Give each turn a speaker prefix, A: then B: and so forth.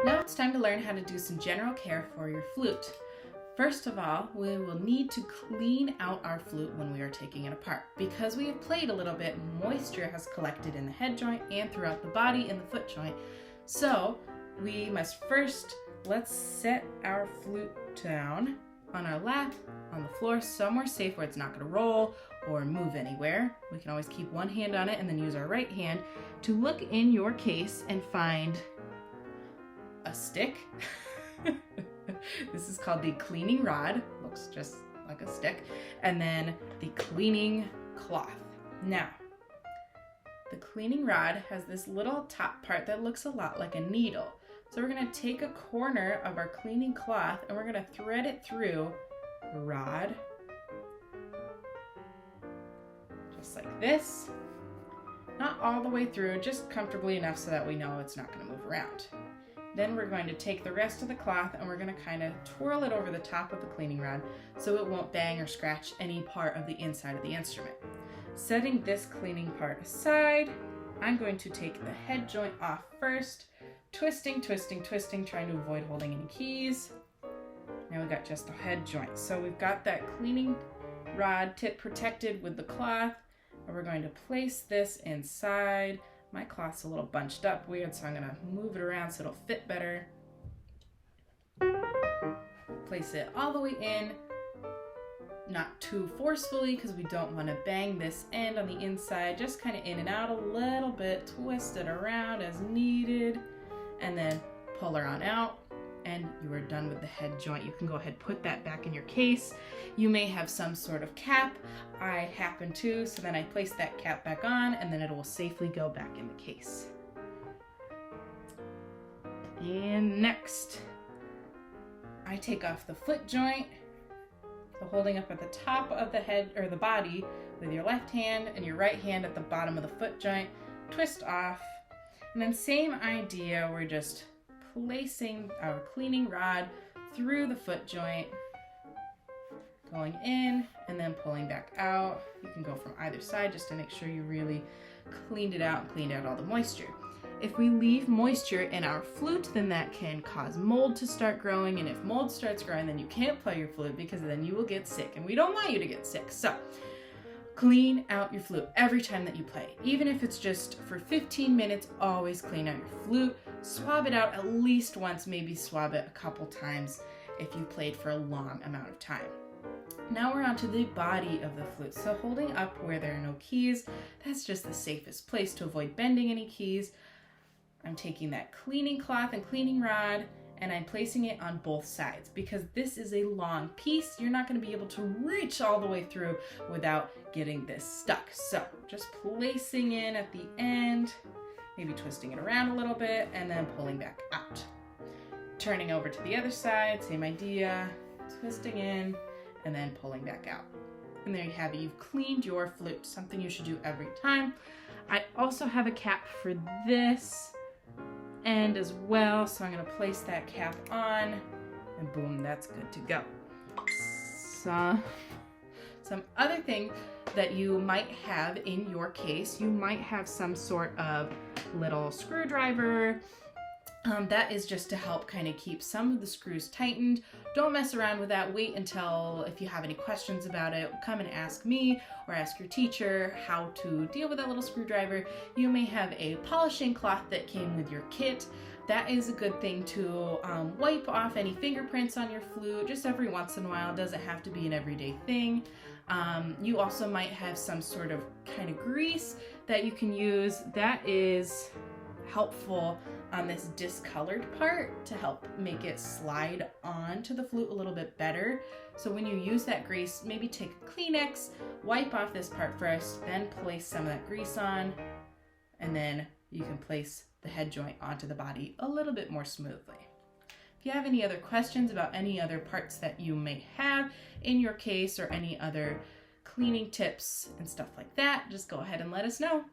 A: Now it's time to learn how to do some general care for your flute. First of all, we will need to clean out our flute when we are taking it apart. Because we have played a little bit, moisture has collected in the head joint and throughout the body in the foot joint. So we must first, let's set our flute down on our lap, on the floor, somewhere safe where it's not going to roll or move anywhere. We can always keep one hand on it and then use our right hand to look in your case and find a stick. This is called the cleaning rod, looks just like a stick, and then the cleaning cloth. Now, the cleaning rod has this little top part that looks a lot like a needle. So we're going to take a corner of our cleaning cloth and we're going to thread it through the rod, just like this. Not all the way through, just comfortably enough so that we know it's not going to move around. Then we're going to take the rest of the cloth and we're going to kind of twirl it over the top of the cleaning rod so it won't bang or scratch any part of the inside of the instrument. Setting this cleaning part aside, I'm going to take the head joint off first, twisting, trying to avoid holding any keys. Now we've got just the head joint. So we've got that cleaning rod tip protected with the cloth, and we're going to place this inside. My cloth's a little bunched up weird, so I'm going to move it around so it'll fit better. Place it all the way in, not too forcefully because we don't want to bang this end on the inside, just kind of in and out a little bit, twist it around as needed, and then pull her on out. And you are done with the head joint. You can go ahead and put that back in your case. You may have some sort of cap. I happen to, so then I place that cap back on and then it will safely go back in the case. And next, I take off the foot joint. So holding up at the top of the head or the body with your left hand and your right hand at the bottom of the foot joint, twist off. And then same idea, we're just placing our cleaning rod through the foot joint, going in and then pulling back out. You can go from either side just to make sure you really cleaned it out and cleaned out all the moisture. If we leave moisture in our flute, then that can cause mold to start growing, and if mold starts growing, then you can't play your flute because then you will get sick, and we don't want you to get sick. So clean out your flute every time that you play. Even if it's just for 15 minutes, always clean out your flute. Swab it out at least once, maybe swab it a couple times if you played for a long amount of time. Now we're on to the body of the flute. So holding up where there are no keys, that's just the safest place to avoid bending any keys. I'm taking that cleaning cloth and cleaning rod and I'm placing it on both sides because this is a long piece. You're not going to be able to reach all the way through without getting this stuck. So just placing in at the end, maybe twisting it around a little bit and then pulling back out. Turning over to the other side, same idea, twisting in and then pulling back out. And there you have it. You've cleaned your flute, something you should do every time. I also have a cap for this end as well, so I'm going to place that cap on and boom, that's good to go. So some other thing that you might have in your case, you might have some sort of little screwdriver. That is just to help kind of keep some of the screws tightened. Don't mess around with that. Wait until, if you have any questions about it, come and ask me or ask your teacher how to deal with that little screwdriver. You may have a polishing cloth that came with your kit. That is a good thing to wipe off any fingerprints on your flute just every once in a while. It doesn't have to be an everyday thing. You also might have some sort of kind of grease that you can use. That is helpful on this discolored part to help make it slide onto the flute a little bit better. So when you use that grease, maybe take a Kleenex, wipe off this part first, then place some of that grease on, and then you can place the head joint onto the body a little bit more smoothly. If you have any other questions about any other parts that you may have in your case or any other cleaning tips and stuff like that, just go ahead and let us know.